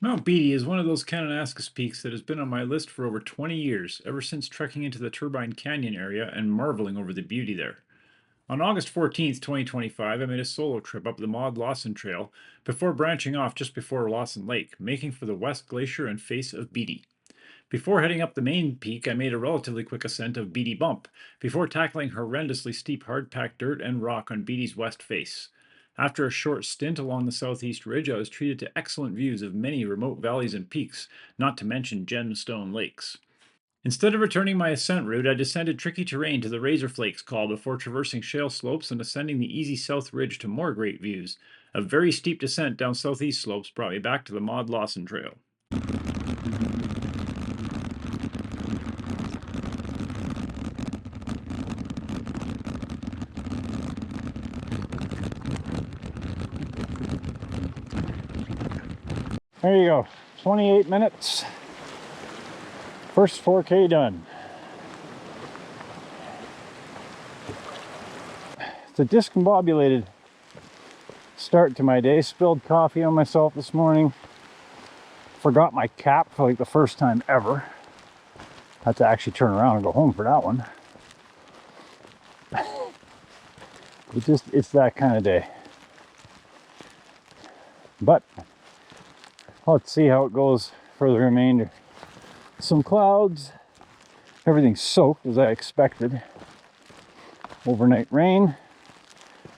Mount Beatty is one of those Kananaskis peaks that has been on my list for over 20 years, ever since trekking into the Turbine Canyon area and marveling over the beauty there. On August 14th, 2025, I made a solo trip up the Maude Lawson Trail before branching off just before Lawson Lake, making for the West Glacier and face of Beatty. Before heading up the main peak, I made a relatively quick ascent of Beatty Bump, before tackling horrendously steep hard-packed dirt and rock on Beatty's west face. After a short stint along the southeast ridge, I was treated to excellent views of many remote valleys and peaks, not to mention gemstone lakes. Instead of returning my ascent route, I descended tricky terrain to the Razor Flakes call before traversing shale slopes and ascending the easy south ridge to more great views. A very steep descent down southeast slopes brought me back to the Maude Lawson Trail. There you go, 28 minutes. First 4K done. It's a discombobulated start to my day. Spilled coffee on myself this morning. Forgot my cap for like the first time ever. Had to actually turn around and go home for that one. It's that kind of day. But let's see how it goes for the remainder. Some clouds. Everything's soaked as I expected. Overnight rain.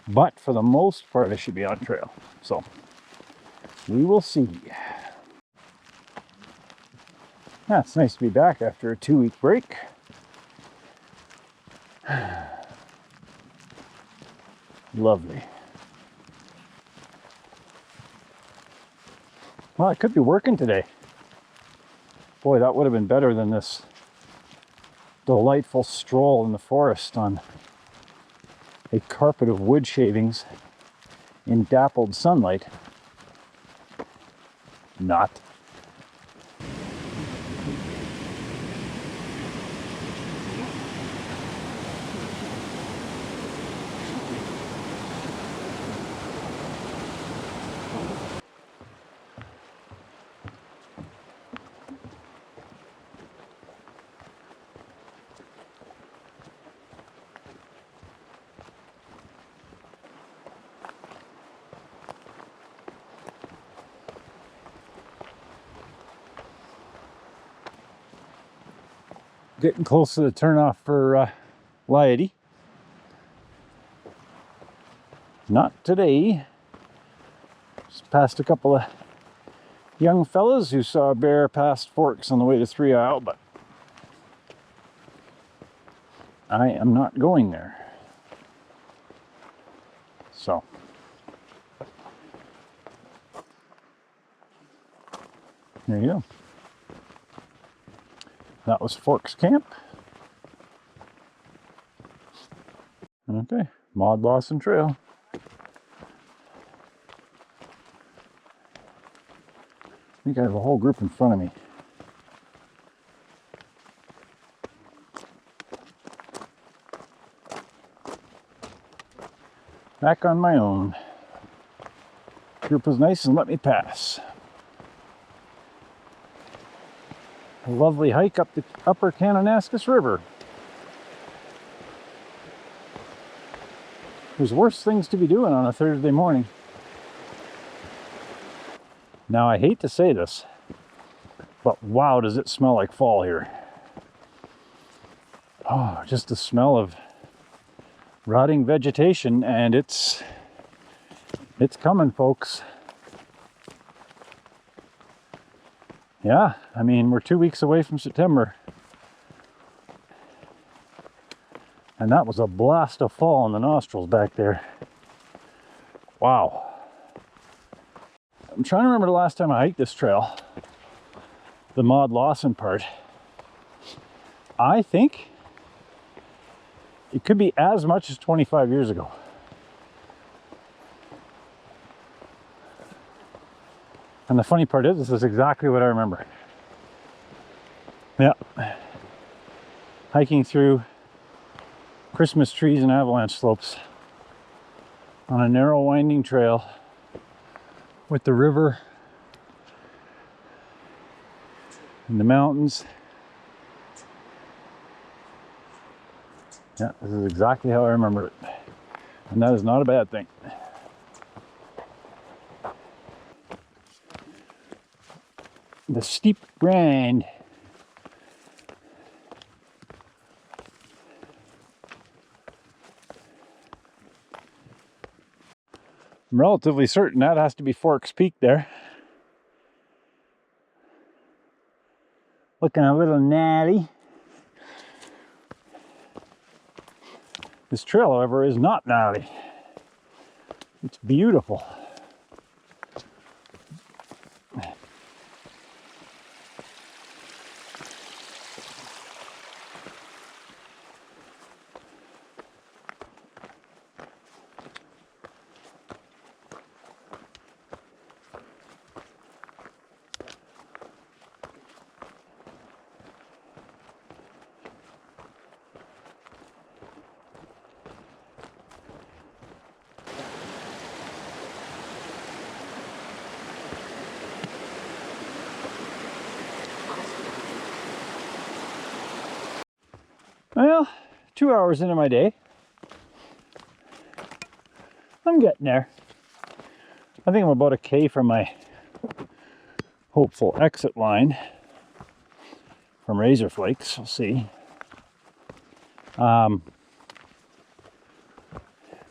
But for the most part, I should be on trail. So we will see. Yeah, it's nice to be back after a 2-week break. Lovely. Well, I could be working today. Boy, that would have been better than this delightful stroll in the forest on a carpet of wood shavings in dappled sunlight. Not. Getting close to the turnoff for Liety. Not today. Just passed a couple of young fellas who saw a bear past Forks on the way to 3 Isle, but I am not going there. So there you go. That was Forks Camp. Okay, Maude Lawson Trail. I think I have a whole group in front of me. Back on my own. Group was nice and let me pass. A lovely hike up the upper Kananaskis River. There's worse things to be doing on a Thursday morning. Now, I hate to say this, but wow, does it smell like fall here. Oh, just the smell of rotting vegetation, and it's coming, folks. Yeah, I mean, we're 2 weeks away from September. And that was a blast of fall in the nostrils back there. Wow. I'm trying to remember the last time I hiked this trail. The Maude Lawson part. I think it could be as much as 25 years ago. And the funny part is, this is exactly what I remember. Yeah. Hiking through Christmas trees and avalanche slopes on a narrow winding trail with the river in the mountains. Yeah, this is exactly how I remember it. And that is not a bad thing. The steep grind. I'm relatively certain that has to be Forks Peak there. Looking a little natty. This trail, however, is not natty. It's beautiful. Well, 2 hours into my day. I'm getting there. I think I'm about a K from my hopeful exit line from Razor Flakes. We'll see.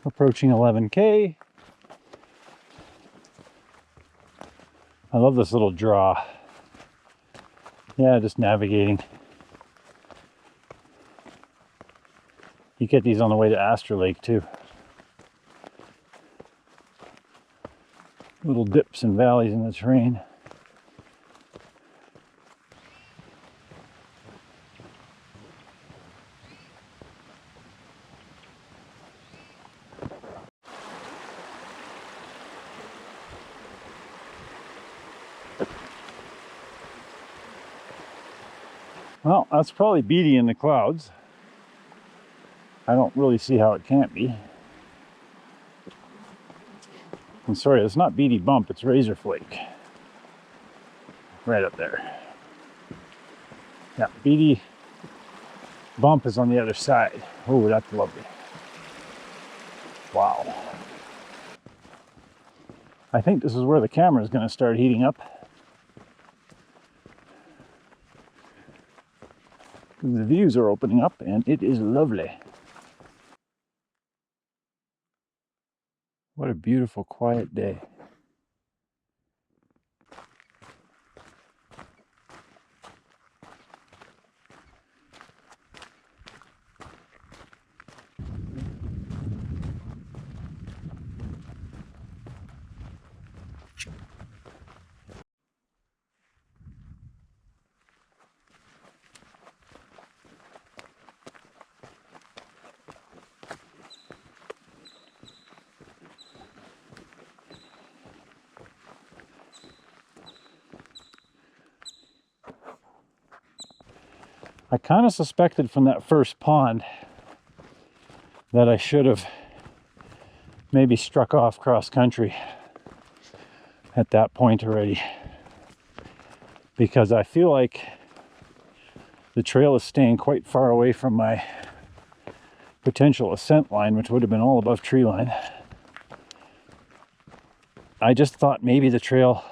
Approaching 11K. I love this little draw. Yeah, just navigating. You get these on the way to Interlakes too. Little dips and valleys in the terrain. Well, that's probably Beatty in the clouds. I don't really see how it can't be. I'm sorry, it's not Beatty Bump, it's Razor Flake. Right up there. Yeah, Beatty Bump is on the other side. Oh, that's lovely. Wow. I think this is where the camera is going to start heating up. The views are opening up and it is lovely. What a beautiful, quiet day. I kind of suspected from that first pond that I should have maybe struck off cross country at that point already, because I feel like the trail is staying quite far away from my potential ascent line, which would have been all above tree line. I just thought maybe the trail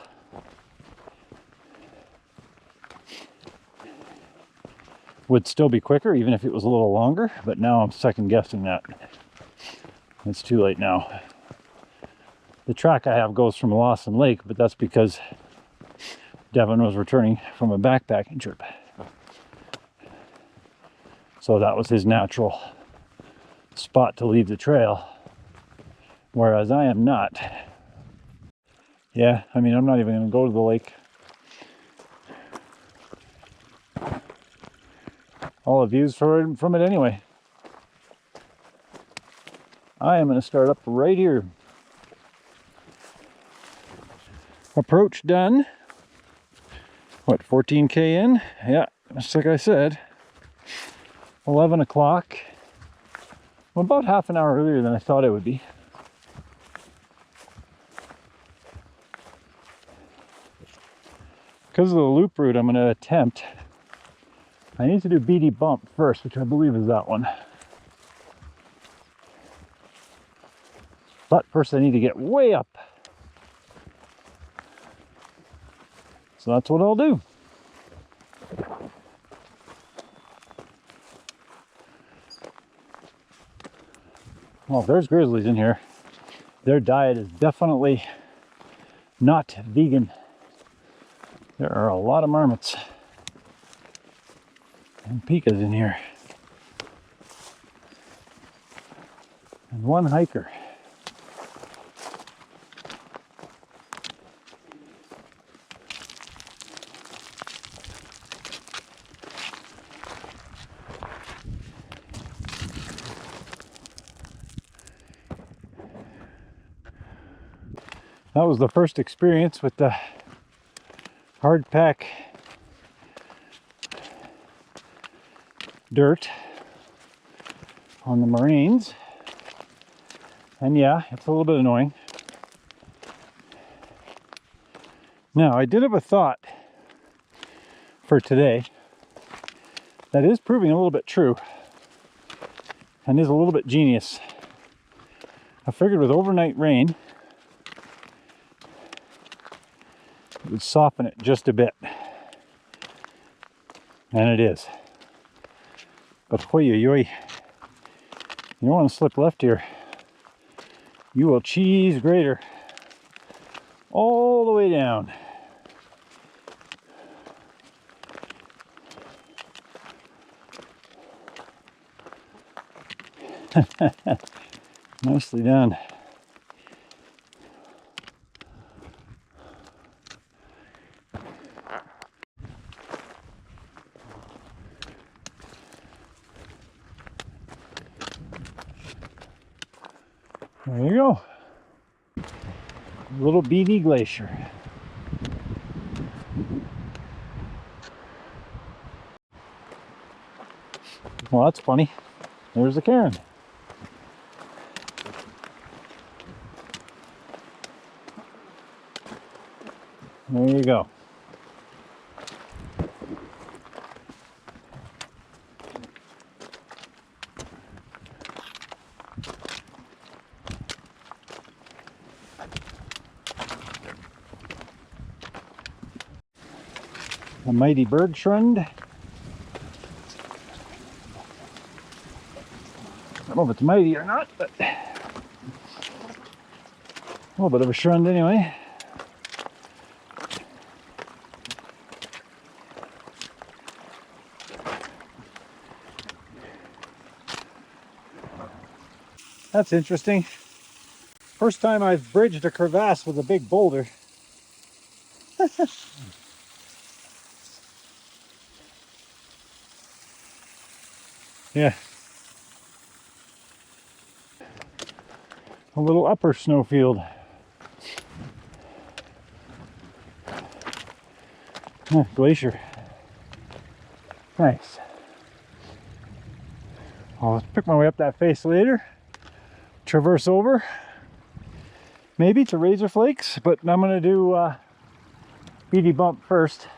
would still be quicker even if it was a little longer, but now I'm second guessing that. It's too late now. The track I have goes from Lawson Lake, but that's because Devin was returning from a backpacking trip. So that was his natural spot to leave the trail, whereas I am not. Yeah, I mean, I'm not even going to go to the lake. All the views from it anyway. I am going to start up right here. Approach done. What, 14K in? Yeah, just like I said. 11 o'clock. I'm about half an hour earlier than I thought it would be. because of the loop route I'm going to attempt, I need to do Beatty Bump first, which I believe is that one. But first I need to get way up. So that's what I'll do. Well, there's grizzlies in here. Their diet is definitely not vegan. There are a lot of marmots and pikas in here. And one hiker. That was the first experience with the hard pack dirt on the moraines. And yeah, it's a little bit annoying. Now, I did have a thought for today that is proving a little bit true and is a little bit genius. I figured with overnight rain, it would soften it just a bit. And it is. But hoy, you don't want to slip left here. You will cheese grater all the way down. Nicely done. There you go. Little Beatty Glacier. Well, that's funny. There's the cairn. There you go. A mighty bergschrund. I don't know if it's mighty or not, but a little bit of a schrund anyway. That's interesting. First time I've bridged a crevasse with a big boulder. Yeah. A little upper snowfield. Glacier. Nice. I'll pick my way up that face later. Traverse over. Maybe to Razor Flakes, but I'm going to do Beatty Bump first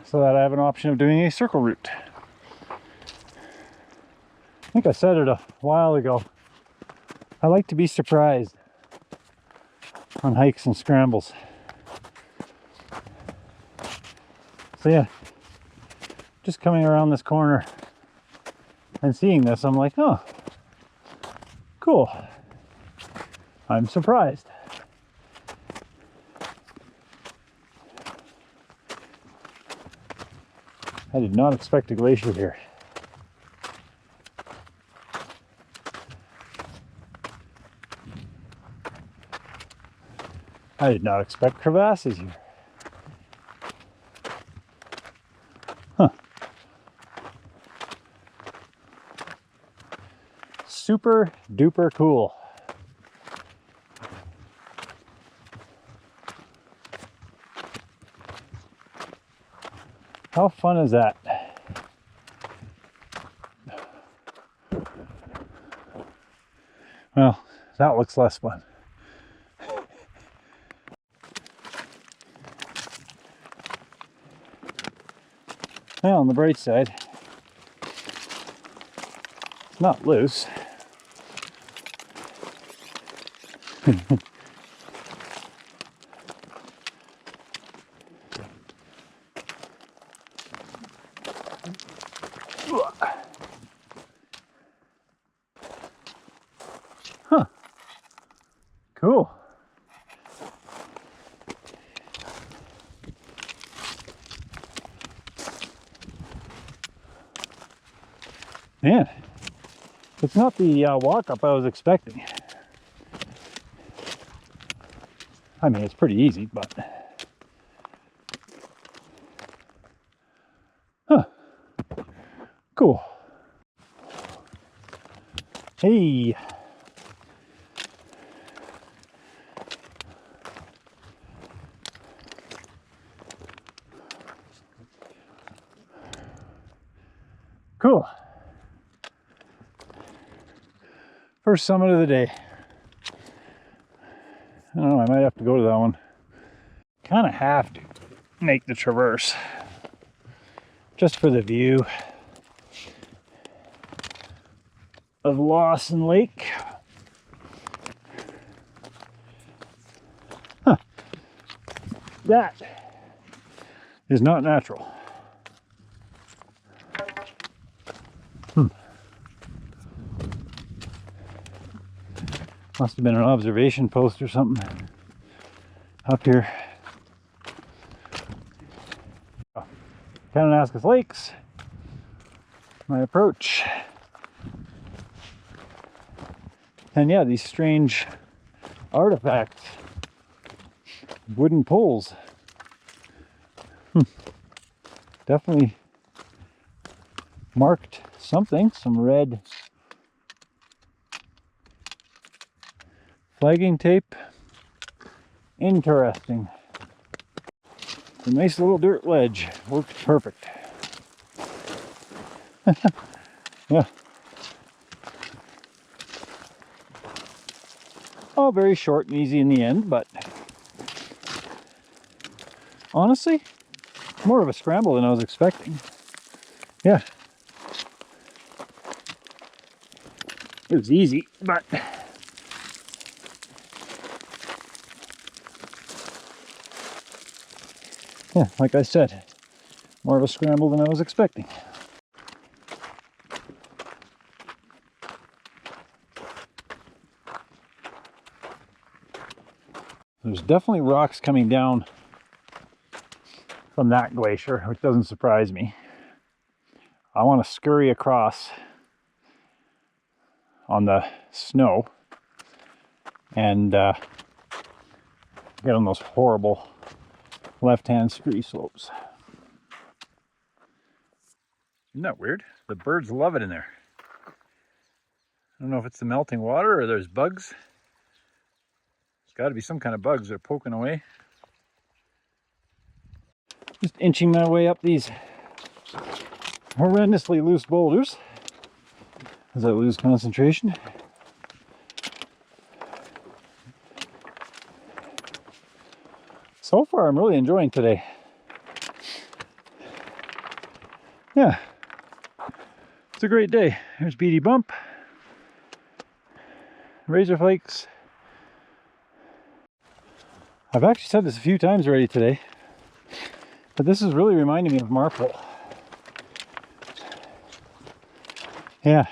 so that I have an option of doing a circle route. I think I said it a while ago. I like to be surprised on hikes and scrambles. So yeah, just coming around this corner and seeing this, I'm like, oh, cool. I'm surprised. I did not expect a glacier here. I did not expect crevasses here. Huh. Super duper cool. How fun is that? Well, that looks less fun. Well, on the bright side, it's not loose. Huh. Cool. Man, it's not the walk up I was expecting. I mean, it's pretty easy, but huh, cool. Hey, cool. First summit of the day. I don't know, I might have to go to that one. Kind of have to make the traverse just for the view of Lawson Lake. Huh. That is not natural. Must have been an observation post or something up here. Kananaskis Lakes, my approach. And yeah, these strange artifacts, wooden poles. Definitely marked something, some red flagging tape. Interesting. A nice little dirt ledge. Worked perfect. Yeah. All very short and easy in the end, but honestly, more of a scramble than I was expecting. Yeah. It was easy, but yeah, like I said, more of a scramble than I was expecting. There's definitely rocks coming down from that glacier, which doesn't surprise me. I want to scurry across on the snow and get on those horrible left-hand scree slopes. Isn't that weird? The birds love it in there. I don't know if it's the melting water or there's bugs. There's got to be some kind of bugs that are poking away. Just inching my way up these horrendously loose boulders as I lose concentration. So far, I'm really enjoying today. Yeah, it's a great day. There's Beatty Bump, Razor Flakes. I've actually said this a few times already today, but this is really reminding me of Marple. Yeah,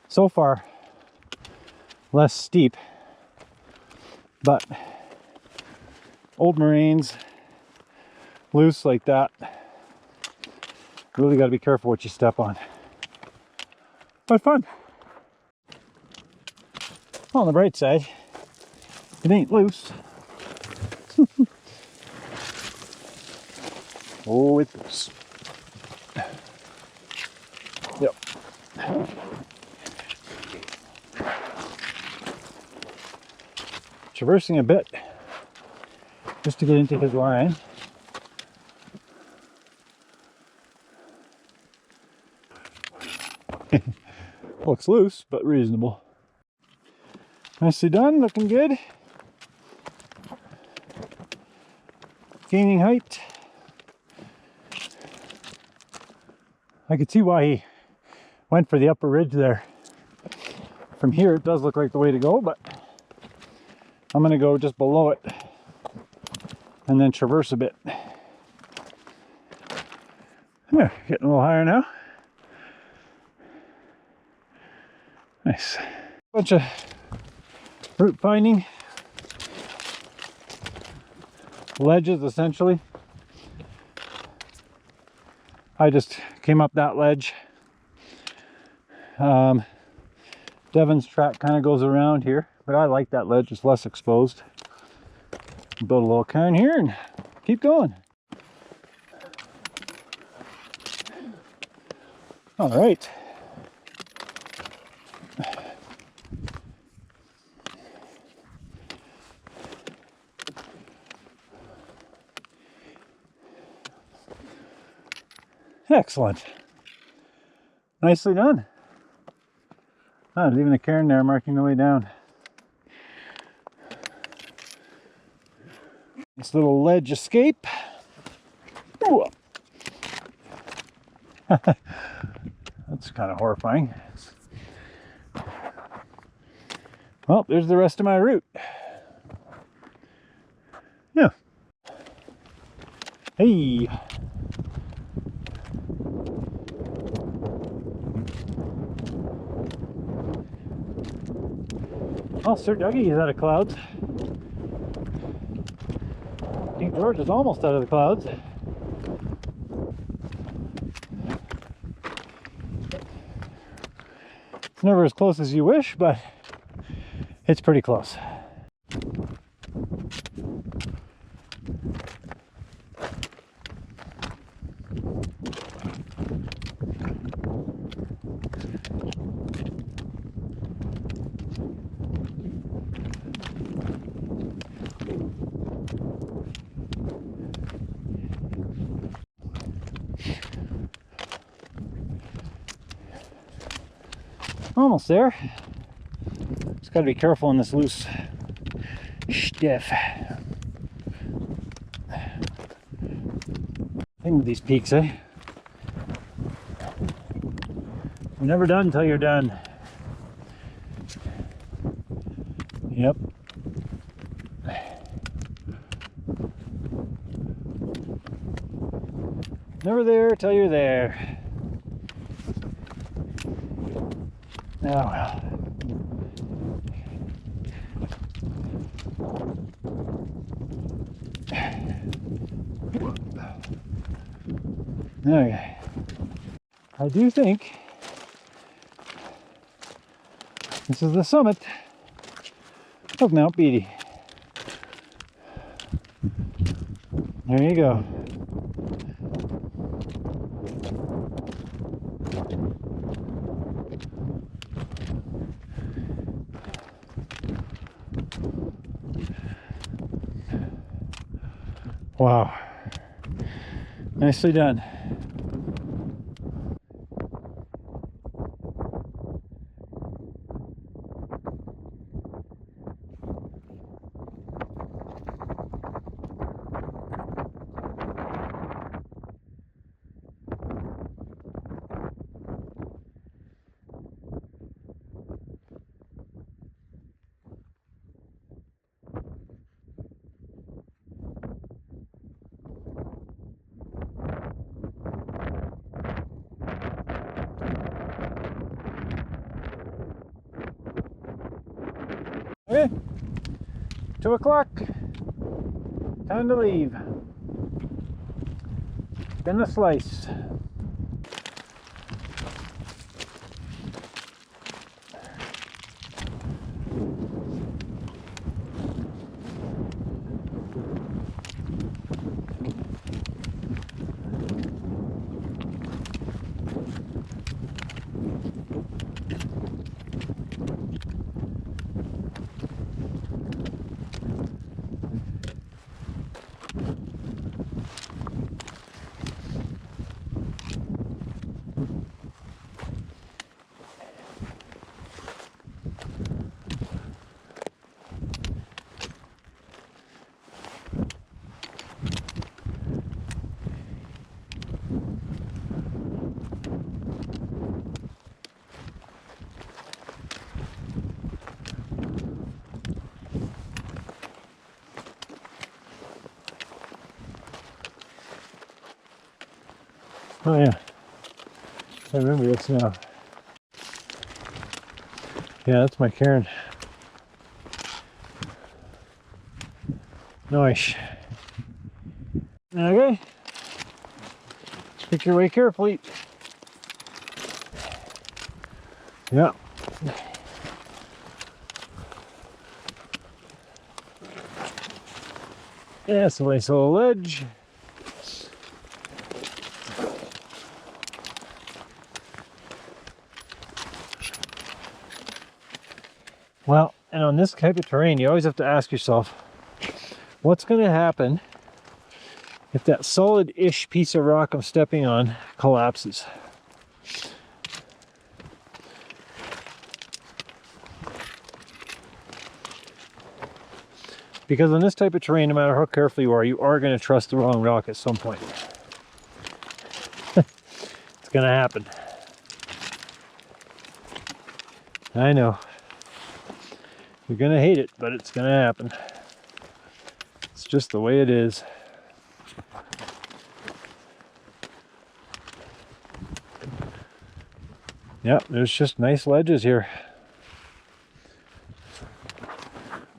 so far less steep, but old moraines, loose like that. Really got to be careful what you step on. But fun. On the bright side, it ain't loose. Oh, it's loose. Yep. Traversing a bit just to get into his line. Looks loose, but reasonable. Nicely done, looking good. Gaining height. I could see why he went for the upper ridge there. From here, it does look like the way to go, but I'm going to go just below it and then traverse a bit. Yeah, getting a little higher now. Nice. Bunch of route finding. Ledges, essentially. I just came up that ledge. Devin's track kind of goes around here, but I like that ledge. It's less exposed. Build a little cairn here and keep going. All right. Excellent. Nicely done. Oh, there's even a cairn there marking the way down. This little ledge escape. Ooh. That's kind of horrifying. Well, there's the rest of my route. Yeah. Hey. Well, Sir Dougie is out of clouds. King George is almost out of the clouds. It's never as close as you wish, but it's pretty close. Almost there. Just got to be careful in this loose stiff thing with these peaks, eh? You're never done until you're done. Yep. Never there till you're there. Oh well. Okay. I do think this is the summit of Mount Beatty. There you go. Wow. Nicely done. Okay, 2 o'clock, time to leave. Been a slice. Oh yeah, I remember this now. Yeah, that's my cairn. Nice. Okay. Pick your way carefully. Yeah. Yeah, it's a nice little ledge. Well, and on this type of terrain, you always have to ask yourself, what's going to happen if that solid-ish piece of rock I'm stepping on collapses? Because on this type of terrain, no matter how careful you are going to trust the wrong rock at some point. It's going to happen. I know. You're going to hate it, but it's going to happen. It's just the way it is. Yep, there's just nice ledges here.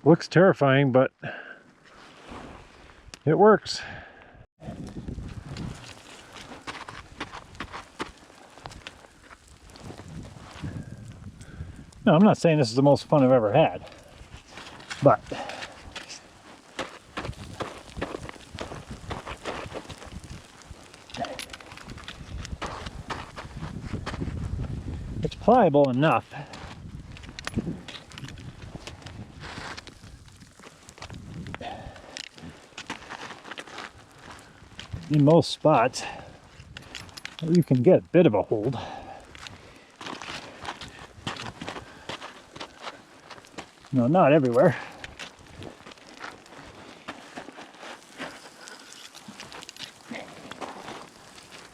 Looks terrifying, but it works. No, I'm not saying this is the most fun I've ever had, but it's pliable enough. In most spots, you can get a bit of a hold. No, not everywhere.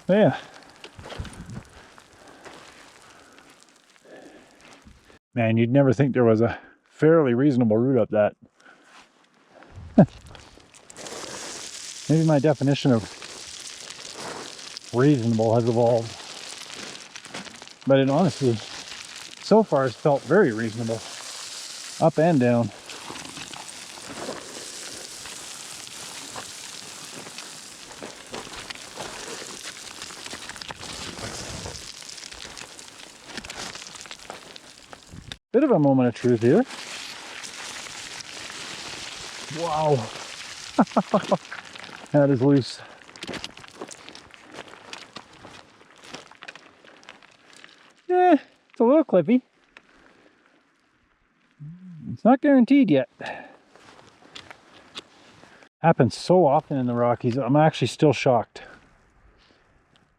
But yeah. Man, you'd never think there was a fairly reasonable route up that. Maybe my definition of reasonable has evolved. But it honestly, so far, has felt very reasonable. Up and down. Bit of a moment of truth here. Wow. That is loose. Yeah, it's a little clippy. It's not guaranteed yet. Happens so often in the Rockies, I'm actually still shocked.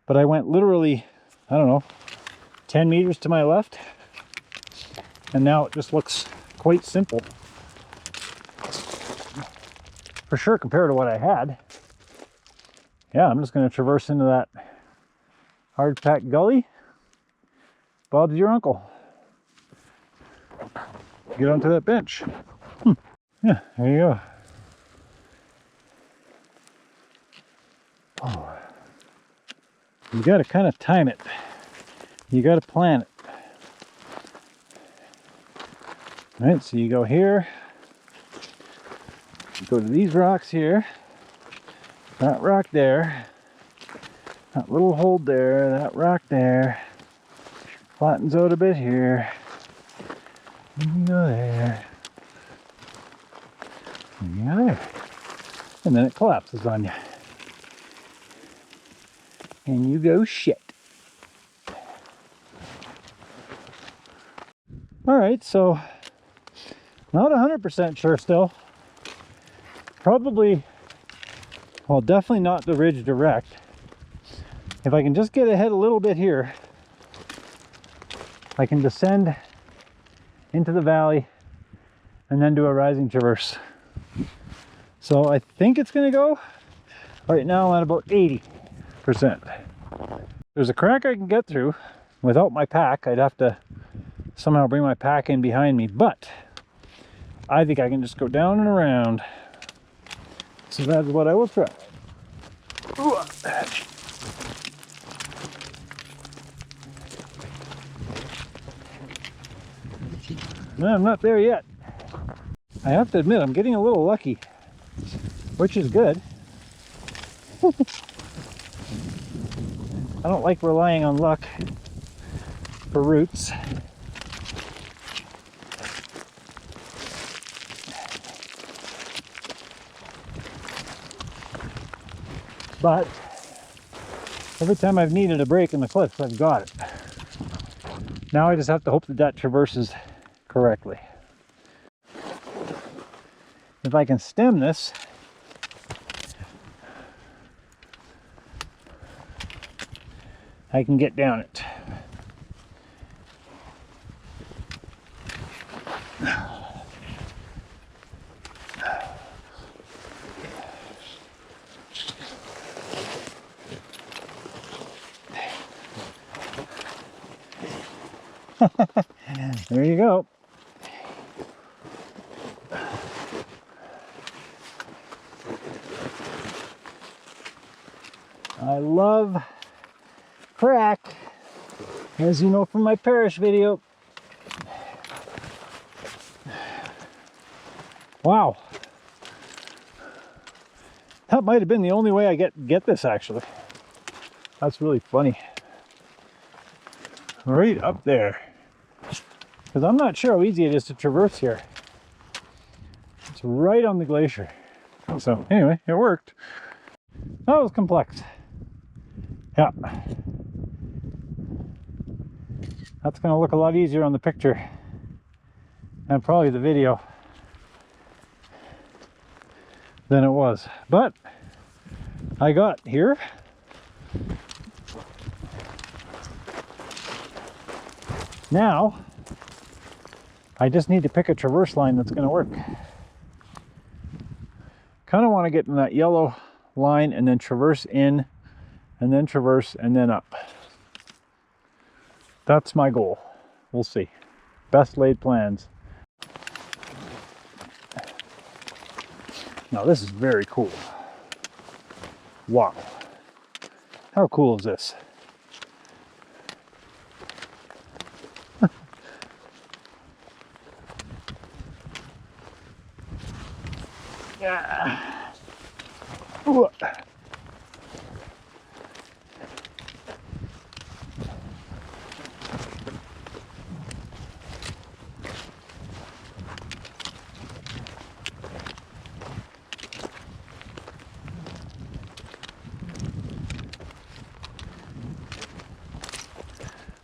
But I went literally, I don't know, 10 meters to my left, and now it just looks quite simple. For sure, compared to what I had. Yeah, I'm just going to traverse into that hard-packed gully. Bob's your uncle. Get onto that bench. Yeah, there you go. Oh. You got to kind of time it. You got to plan it. All right, so you go here. You go to these rocks here. That rock there. That little hold there. That rock there. Flattens out a bit here. And you go there. And you go there. And then it collapses on you. And you go shit. Alright, so not 100% sure still. Probably, well, definitely not the ridge direct. If I can just get ahead a little bit here, I can descend into the valley and then do a rising traverse. So I think it's going to go. Right now I'm at about 80%. There's a crack I can get through without my pack. I'd have to somehow bring my pack in behind me, but I think I can just go down and around. So that's what I will try. No, I'm not there yet. I have to admit, I'm getting a little lucky, which is good. I don't like relying on luck for routes. But every time I've needed a break in the cliffs, I've got it. Now I just have to hope that that traverses correctly. If I can stem this, I can get down it. There you go. I love crack, as you know from my parish video. Wow. That might have been the only way I get this, actually. That's really funny. Right up there. Because I'm not sure how easy it is to traverse here. It's right on the glacier. So anyway, it worked. That was complex. Yeah. That's going to look a lot easier on the picture and probably the video than it was. But I got here. Now I just need to pick a traverse line that's going to work. Kind of want to get in that yellow line and then traverse in and then traverse and then up. That's my goal. We'll see. Best laid plans. Now this is very cool. Wow. How cool is this? Yeah. Ooh.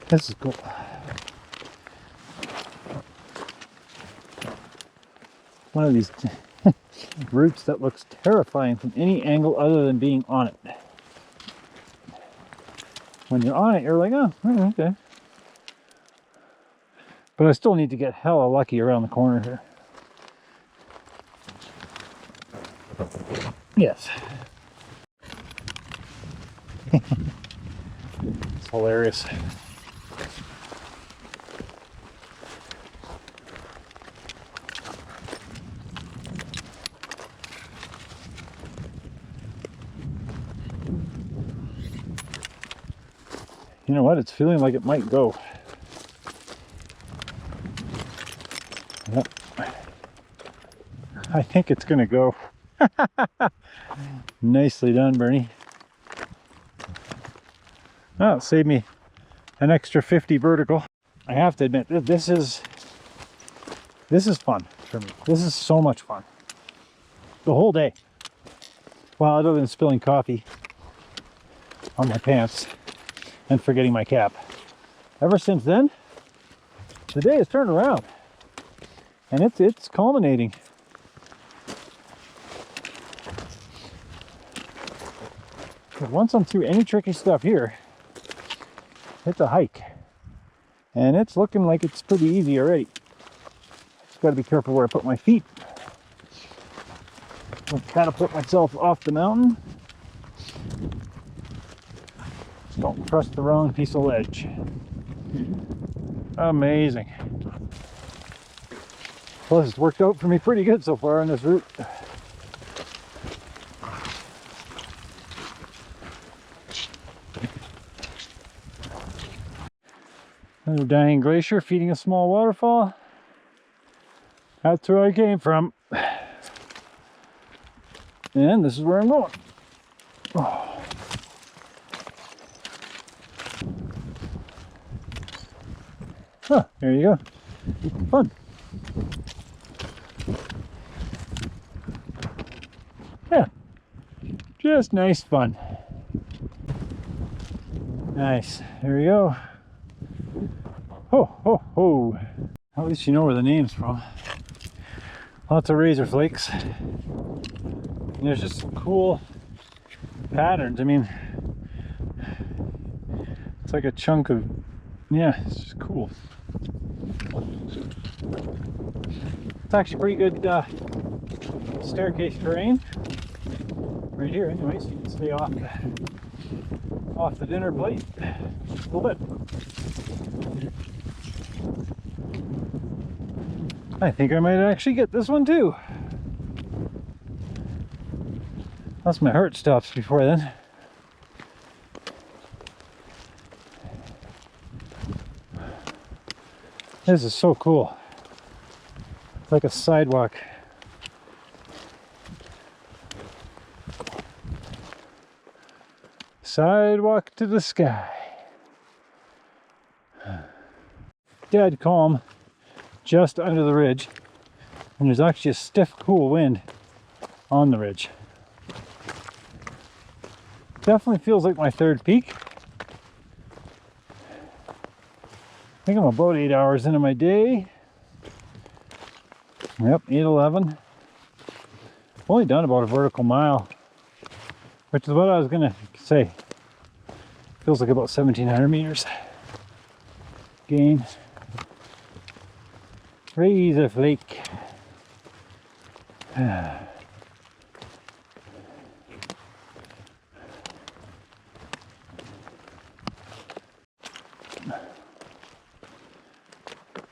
This is cool. One of these routes that looks terrifying from any angle other than being on it. When you're on it, you're like, oh, okay. But I still need to get hella lucky around the corner here. Yes. It's hilarious. You know what? It's feeling like it might go. Yep. I think it's gonna go. Nicely done, Bernie. Oh, it saved me an extra 50 vertical. I have to admit, this is fun for me. This is so much fun. The whole day. Well, other than spilling coffee on my pants and forgetting my cap. Ever since then, the day has turned around. And it's culminating. But once I'm through any tricky stuff here, it's a hike. And it's looking like it's pretty easy already. Just gotta be careful where I put my feet. I'll kind of put myself off the mountain. Don't trust the wrong piece of ledge. Amazing. Plus, it's worked out for me pretty good so far on this route. Another dying glacier feeding a small waterfall. That's where I came from. And this is where I'm going. Oh. Huh, there you go. Fun. Yeah, just nice fun. Nice. There we go. Ho, ho, ho. At least you know where the name's from. Lots of Razor Flakes. And there's just some cool patterns. I mean, it's like a chunk of, yeah, it's just cool. It's actually pretty good staircase terrain right here anyways. You can stay off the dinner plate a little bit. I think I might actually get this one too. Unless my heart stops before then. This is so cool. It's like a sidewalk. Sidewalk to the sky. Dead calm just under the ridge. And there's actually a stiff, cool wind on the ridge. Definitely feels like my third peak. I think I'm about 8 hours into my day. Yep, 8:11. Only done about a vertical mile, which is what I was gonna say. Feels like about 1,700 meters gain. Razor Flake.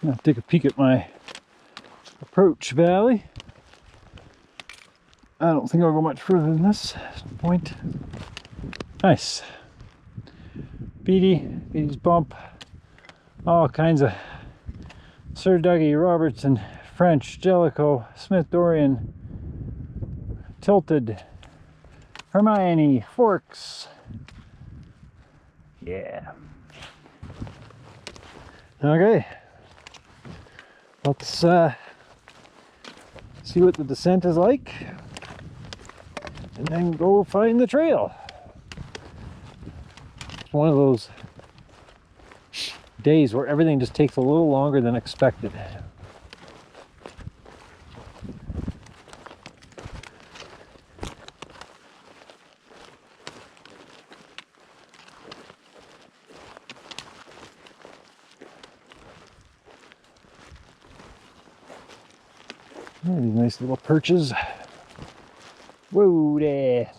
I'll take a peek at my approach valley. I don't think I'll go much further than this point. Nice. Beatty's Bump, all kinds of Sir Dougie, Robertson, French, Jellicoe, Smith Dorian, Tilted, Hermione, Forks. Yeah. Okay. Let's see what the descent is like and then go find the trail. It's one of those days where everything just takes a little longer than expected. Oh, these nice little perches. Whoa there.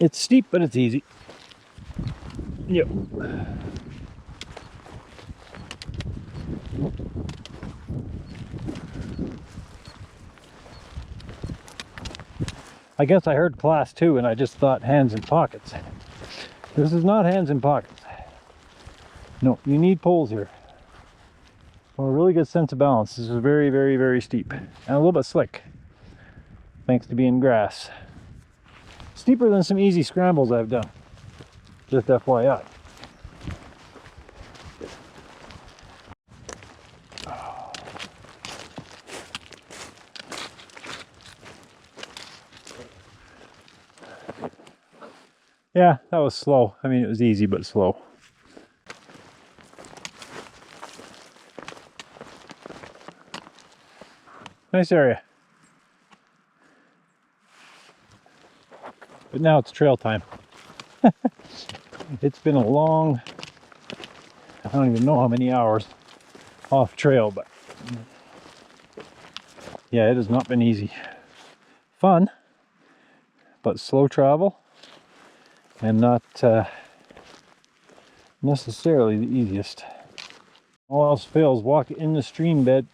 It's steep, but it's easy. Yep. I guess I heard class 2 and I just thought hands in pockets. This is not hands in pockets. No, you need poles here. For a really good sense of balance. This is very, very, very steep. And a little bit slick. Thanks to being grass. Steeper than some easy scrambles I've done. Just FYI. Yeah, that was slow. I mean, it was easy, but slow. Nice area. But now it's trail time. It's been a long, I don't even know how many hours off trail, but yeah, it has not been easy. Fun, but slow travel. and not necessarily the easiest. All else fails, walk in the stream bed.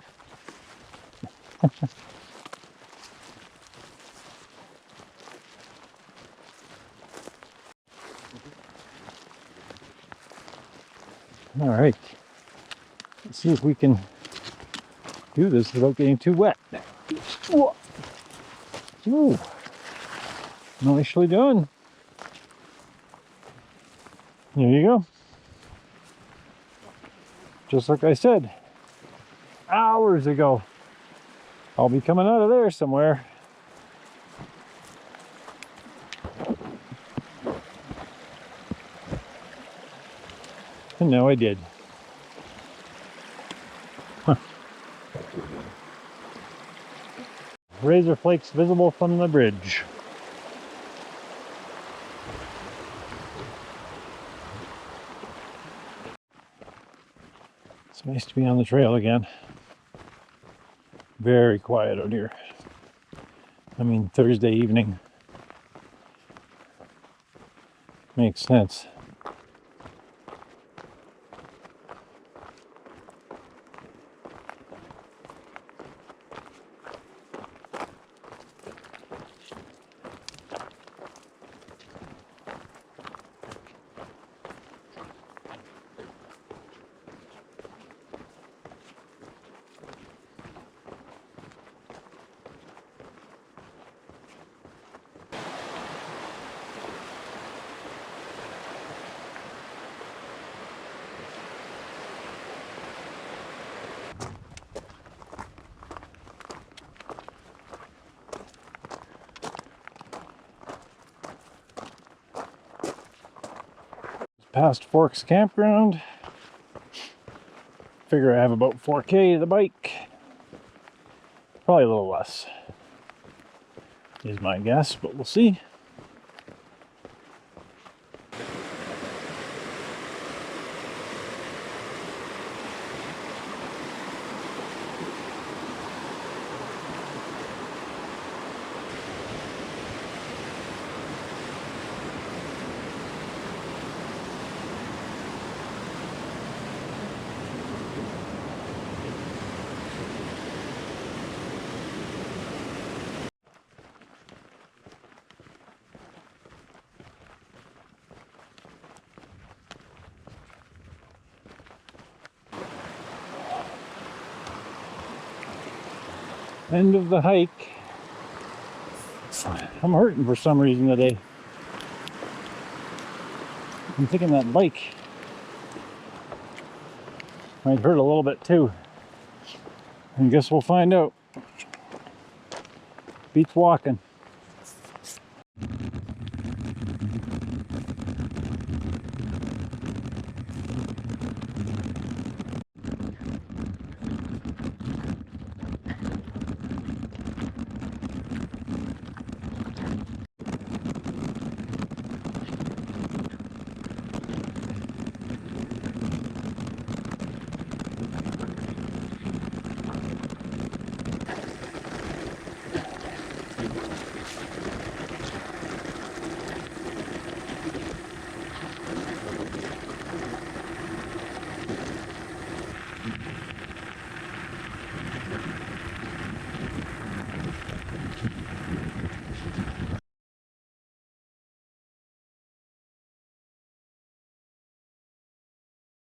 All right, let's see if we can do this without getting too wet. Ooh, nicely done. There you go. Just like I said hours ago, I'll be coming out of there somewhere. And now I did. Huh. Razor Flakes visible from the bridge. It's nice to be on the trail again. Very quiet out here. I mean, Thursday evening. Makes sense. Past Forks Campground. Figure I have about 4K to the bike. Probably a little less, is my guess, but we'll see. End of the hike. I'm hurting for some reason today. I'm thinking that bike might hurt a little bit too. I guess we'll find out. Beats walking.